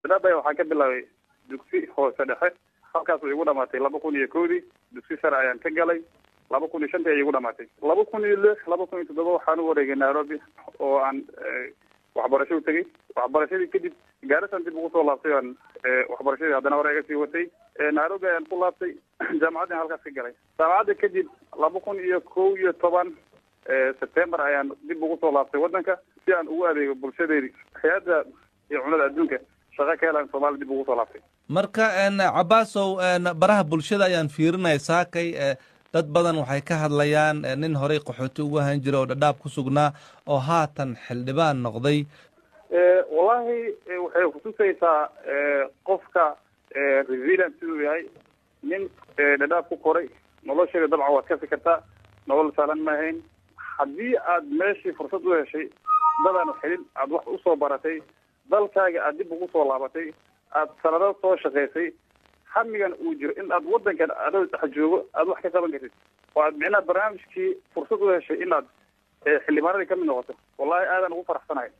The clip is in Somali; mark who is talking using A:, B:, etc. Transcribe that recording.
A: Dadaabay waxaa ka bilaabay dugsi hoose dhexe halkaas way igu dhamaatay 2001 dugsi sare ayaan ka galay 2005 ay igu dhamaatay 2006 2007 waxaan u wareegay Nairobi oo aan waxbarasho u tagay waxbarashadii kadib gaarsan dib ugu soo laabtay aan waxbarashadii haddana hore iga sii watay Nairobi ayaan ku laabtay jaamacadda halkaas ka galay jaamacadda kadib 2011 September ayaan dib ugu soo laabtay wadanka si aan ugu adeego bulshadeedii hay'adda cunada adduunka shaqo ka helaan Soomaaliya dib ugu soo laabtay
B: marka Cabaasow baraha bulshada ayaan fiirinaysaa kay dad badan waxay ka hadlayaan nin horey qaxooti ugu ahaan jiray oo Dadaab ku sugnaa oo haatan xildhibaan noqday
A: wallahi waxay xusuusaysaa qofka resident siduu yahay nin Dadaab ku koray nolosheeda dabcan waad ka fikirtaa nolol saalan ma ahayn haddii aad meeshii fursad u heshay dadaan xilin aad wax u soo baratay dalkaaga aad dib ugu soo laabatay aad sanado soo shaqaysay hamigan uu jiro in aad wadankan aad dhex joogo aad wax ka qaban kartid oo aad micnaha barnaamijkii fursad u heshay in aad xildhibaanadii ka mid noqoto wallahi aadan ugu faraxsanahay